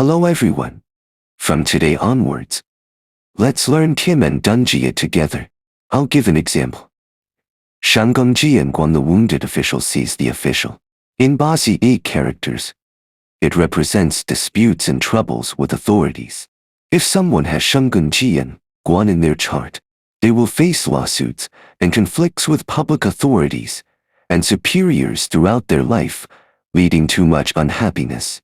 Hello everyone. From today onwards, let's learn Qimen Dunjia together. I'll give an example. Shangguan Jian Guan, the wounded official, sees the official. In Bazi 8 characters, it represents disputes and troubles with authorities. If someone has Shangguan Jian Guan in their chart, they will face lawsuits and conflicts with public authorities and superiors throughout their life, leading to much unhappiness.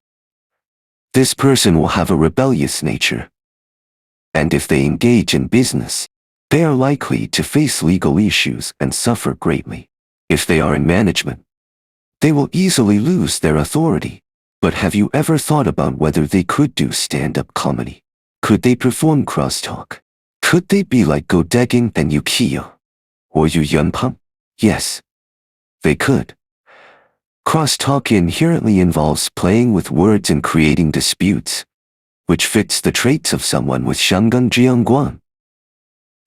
This person will have a rebellious nature, and if they engage in business, they are likely to face legal issues and suffer greatly. If they are in management, they will easily lose their authority. But have you ever thought about whether they could do stand-up comedy? Could they perform crosstalk? Could they be like Go Degging and Yukiyo? Or Yu Yunpeng? Yes, they could. Crosstalk inherently involves playing with words and creating disputes, which fits the traits of someone with Shangguan Jian Guan.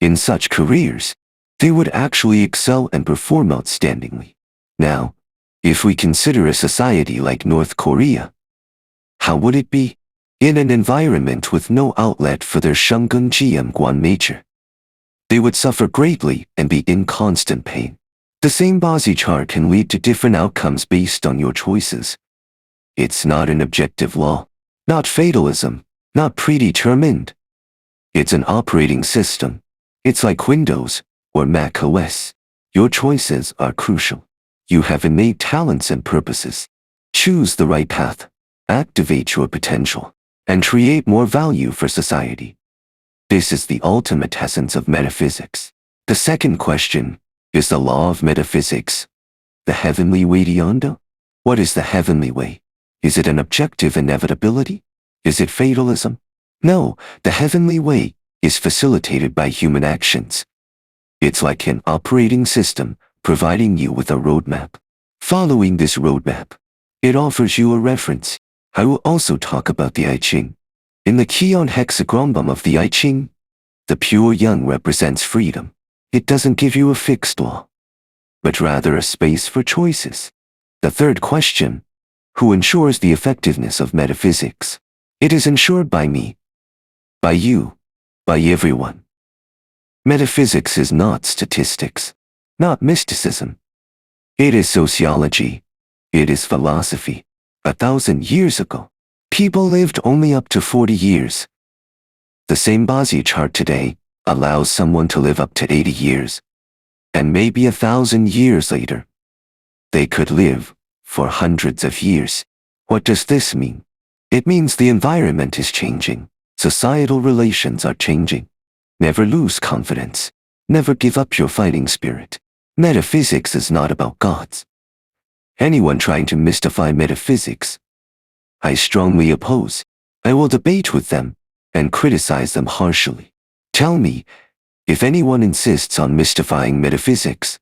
In such careers, they would actually excel and perform outstandingly. Now, if we consider a society like North Korea, how would it be? In an environment with no outlet for their Shangguan Jian Guan nature, they would suffer greatly and be in constant pain. The same Bazi chart can lead to different outcomes based on your choices. It's not an objective law, not fatalism, not predetermined. It's an operating system. It's like Windows or Mac OS. Your choices are crucial. You have innate talents and purposes. Choose the right path, activate your potential, and create more value for society. This is the ultimate essence of metaphysics. The second question is the law of metaphysics. The heavenly way beyond? What is the heavenly way? Is it an objective inevitability? Is it fatalism? No, the heavenly way is facilitated by human actions. It's like an operating system, providing you with a roadmap. Following this roadmap, it offers you a reference. I will also talk about the I Ching. In the Qian hexagram of the I Ching, the pure yang represents freedom. It doesn't give you a fixed law, but rather a space for choices. The third question: who ensures the effectiveness of metaphysics? It is ensured by me, by you, by everyone. Metaphysics is not statistics, not mysticism. It is sociology. It is philosophy. 1,000 years ago, people lived only up to 40 years. The same Bazi chart today allows someone to live up to 80 years, and maybe 1,000 years later, they could live for hundreds of years. What does this mean? It means the environment is changing. Societal relations are changing. Never lose confidence. Never give up your fighting spirit. Metaphysics is not about gods. Anyone trying to mystify metaphysics, I strongly oppose. I will debate with them and criticize them harshly. Tell me if anyone insists on mystifying metaphysics,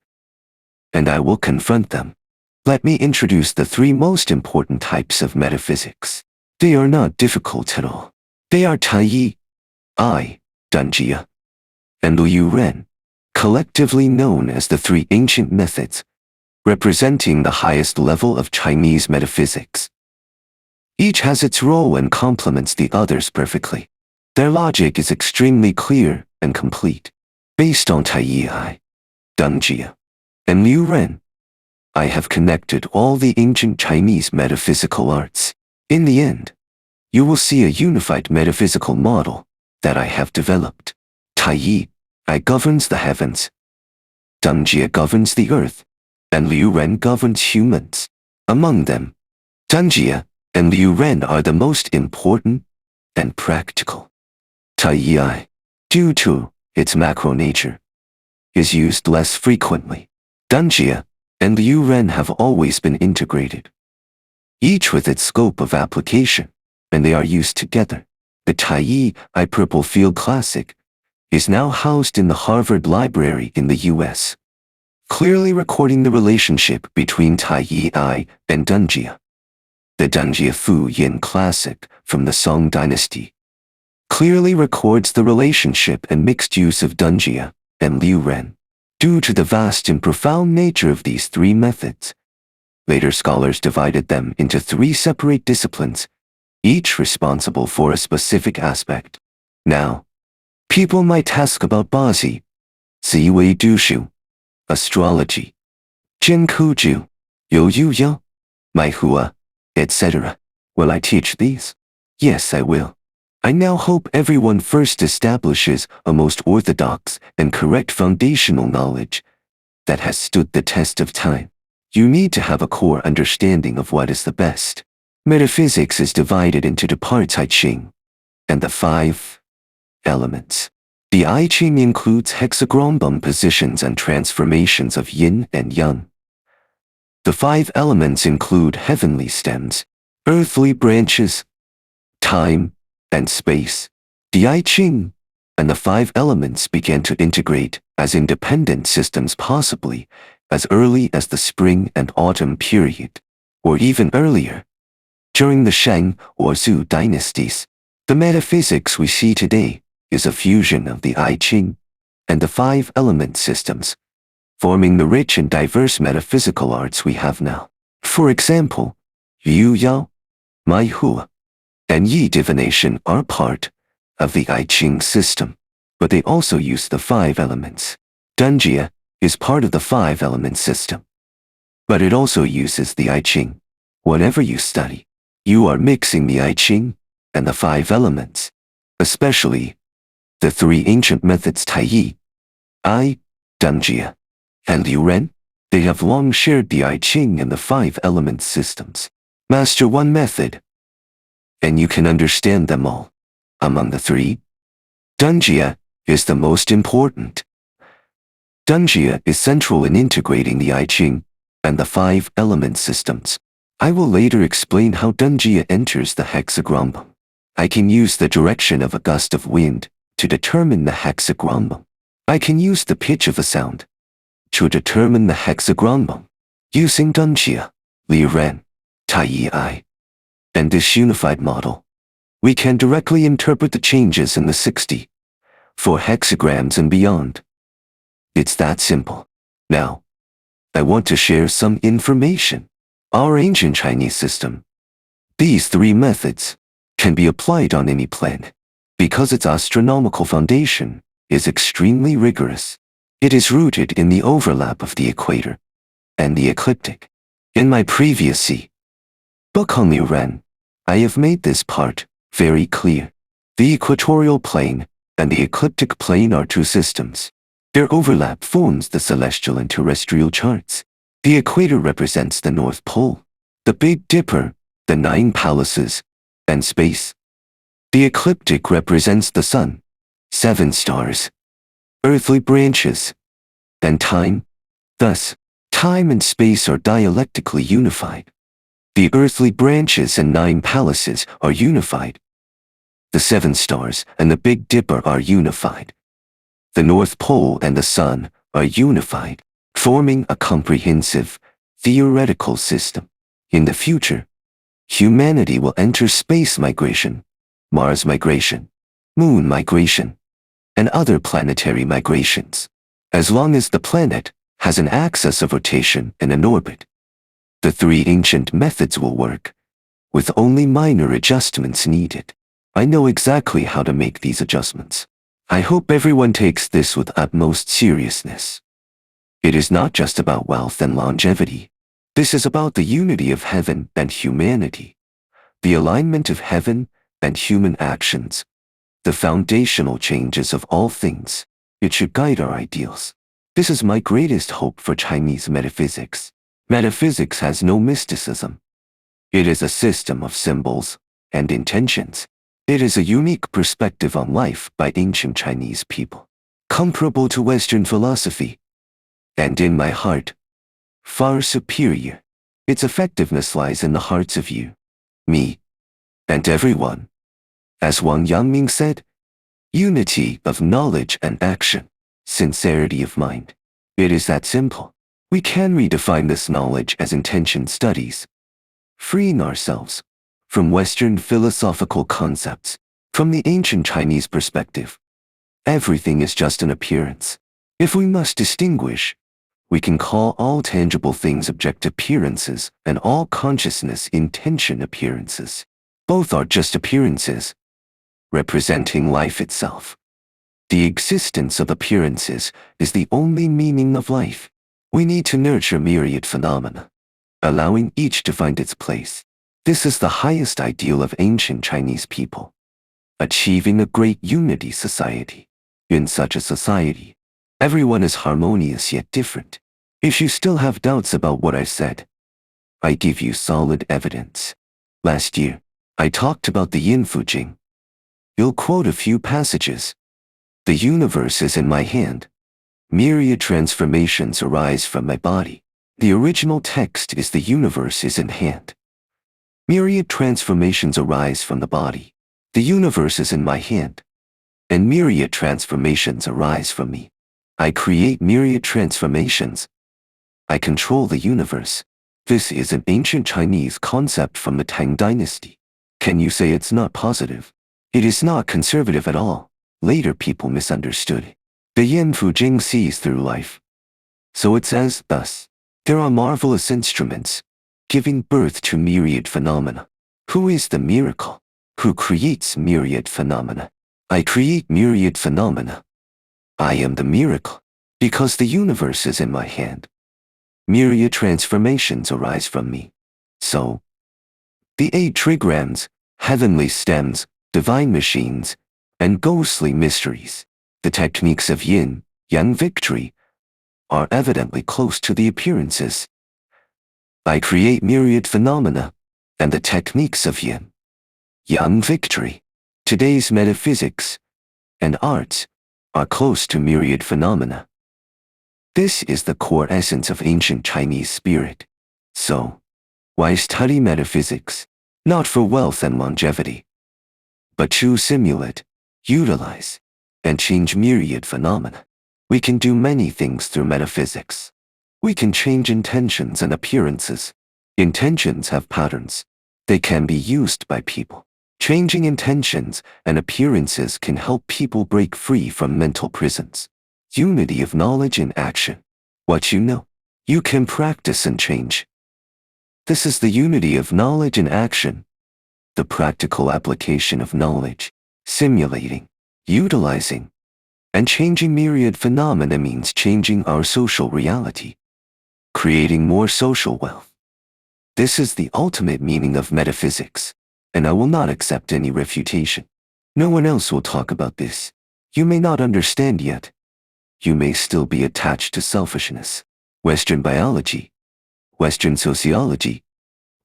and I will confront them. Let me introduce the 3 most important types of metaphysics. They are not difficult at all. They are Taiyi, Dunjia, and Liu Ren, collectively known as the 3 ancient methods, representing the highest level of Chinese metaphysics. Each has its role and complements the others perfectly. Their logic is extremely clear and complete. Based on Taiyi, Dunjia, and Liu Ren, I have connected all the ancient Chinese metaphysical arts. In the end, you will see a unified metaphysical model that I have developed. Taiyi governs the heavens, Dunjia governs the earth, and Liu Ren governs humans. Among them, Dunjia and Liu Ren are the most important and practical. Taiyi, due to its macro nature, is used less frequently. Dunjia and Liu Ren have always been integrated, each with its scope of application, and they are used together. The Taiyi Purple Field Classic is now housed in the Harvard Library in the US, clearly recording the relationship between Taiyi and Dunjia. The Dunjia Fu Yin Classic from the Song Dynasty clearly records the relationship and mixed use of Dunjia and Liu Ren. Due to the vast and profound nature of these 3 methods, later scholars divided them into 3 separate disciplines: each responsible for a specific aspect. Now, people might ask about Bazi, Ziwei Dushu, astrology, Jin Kuju, You Yu Yao, Mai Hua, etc. Will I teach these? Yes, I will. I now hope everyone first establishes a most orthodox and correct foundational knowledge that has stood the test of time. You need to have a core understanding of what is the best. Metaphysics is divided into the parts I Ching and the 5 elements. The I Ching includes hexagram positions and transformations of yin and yang. The 5 elements include heavenly stems, earthly branches, time, and space. The I Ching and the 5 elements began to integrate as independent systems possibly as early as the spring and autumn period, or even earlier. During the Shang or Zhou dynasties, the metaphysics we see today is a fusion of the I Ching and the 5 element systems, forming the rich and diverse metaphysical arts we have now. For example, Yu Yao, Mai Hua, and Yi divination are part of the I Ching system, but they also use the 5 elements. Dunjia is part of the 5 element system, but it also uses the I Ching. Whatever you study, you are mixing the I Ching and the 5 elements, especially the 3 ancient methods Taiyi, Dunjia, and Liuren. They have long shared the I Ching and the 5 element systems. Master one method, and you can understand them all. Among the 3, Dunjia is the most important. Dunjia is central in integrating the I Ching and the 5 element systems. I will later explain how Dunjia enters the hexagram. I can use the direction of a gust of wind to determine the hexagram. I can use the pitch of a sound to determine the hexagram. Using Dunjia, Liuren, Taiyi, and this unified model, we can directly interpret the changes in the 64 hexagrams and beyond. It's that simple. Now, I want to share some information. Our ancient Chinese system, these 3 methods, can be applied on any planet because its astronomical foundation is extremely rigorous. It is rooted in the overlap of the equator and the ecliptic. In my previous book on Liuren, I have made this part very clear. The equatorial plane and the ecliptic plane are 2 systems. Their overlap forms the celestial and terrestrial charts. The equator represents the North Pole, the Big Dipper, the 9 palaces, and space. The ecliptic represents the sun, 7 stars, earthly branches, and time. Thus, time and space are dialectically unified. The earthly branches and 9 palaces are unified. The 7 stars and the Big Dipper are unified. The North Pole and the sun are unified, forming a comprehensive, theoretical system. In the future, humanity will enter space migration, Mars migration, Moon migration, and other planetary migrations. As long as the planet has an axis of rotation and an orbit, the 3 ancient methods will work, with only minor adjustments needed. I know exactly how to make these adjustments. I hope everyone takes this with utmost seriousness. It is not just about wealth and longevity. This is about the unity of heaven and humanity, the alignment of heaven and human actions, the foundational changes of all things. It should guide our ideals. This is my greatest hope for Chinese metaphysics. Metaphysics has no mysticism. It is a system of symbols and intentions. It is a unique perspective on life by ancient Chinese people, comparable to Western philosophy, and in my heart, far superior. Its effectiveness lies in the hearts of you, me, and everyone. As Wang Yangming said, unity of knowledge and action, sincerity of mind. It is that simple. We can redefine this knowledge as intention studies, freeing ourselves from Western philosophical concepts. From the ancient Chinese perspective, everything is just an appearance. If we must distinguish, we can call all tangible things object appearances and all consciousness intention appearances. Both are just appearances, representing life itself. The existence of appearances is the only meaning of life. We need to nurture myriad phenomena, allowing each to find its place. This is the highest ideal of ancient Chinese people, achieving a great unity society. In such a society, everyone is harmonious yet different. If you still have doubts about what I said, I give you solid evidence. Last year, I talked about the Yin Fu Jing. You'll quote a few passages. The universe is in my hand. Myriad transformations arise from my body. The original text is the universe is in hand. Myriad transformations arise from the body. The universe is in my hand. And myriad transformations arise from me. I create myriad transformations. I control the universe. This is an ancient Chinese concept from the Tang dynasty. Can you say it's not positive? It is not conservative at all. Later people misunderstood it. The Yin Fu Jing sees through life. So it says thus: there are marvelous instruments, giving birth to myriad phenomena. Who is the miracle? Who creates myriad phenomena? I create myriad phenomena. I am the miracle, because the universe is in my hand. Myriad transformations arise from me. So, the 8 trigrams, heavenly stems, divine machines, and ghostly mysteries, the techniques of yin, yang victory, are evidently close to the appearances. I create myriad phenomena, and the techniques of yin, yang victory, today's metaphysics, and arts, are close to myriad phenomena. This is the core essence of ancient Chinese spirit. So, why study metaphysics? Not for wealth and longevity, but to simulate, utilize, and change myriad phenomena. We can do many things through metaphysics. We can change intentions and appearances. Intentions have patterns. They can be used by people. Changing intentions and appearances can help people break free from mental prisons. Unity of knowledge in action. What you know, you can practice and change. This is the unity of knowledge in action. The practical application of knowledge, simulating, utilizing, and changing myriad phenomena means changing our social reality, creating more social wealth. This is the ultimate meaning of metaphysics, and I will not accept any refutation. No one else will talk about this. You may not understand yet. You may still be attached to selfishness, Western biology, Western sociology,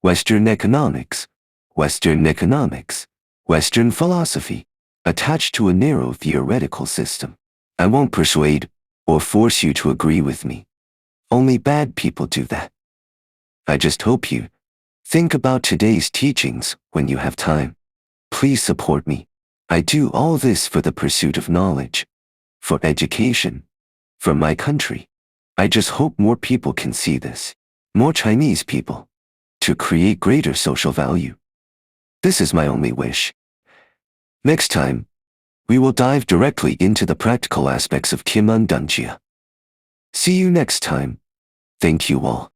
Western economics, Western philosophy, attached to a narrow theoretical system. I won't persuade or force you to agree with me. Only bad people do that. I just hope you think about today's teachings when you have time. Please support me. I do all this for the pursuit of knowledge, for education, for my country. I just hope more people can see this, more Chinese people, to create greater social value. This is my only wish. Next time, we will dive directly into the practical aspects of Qimen Dunjia. See you next time. Thank you all.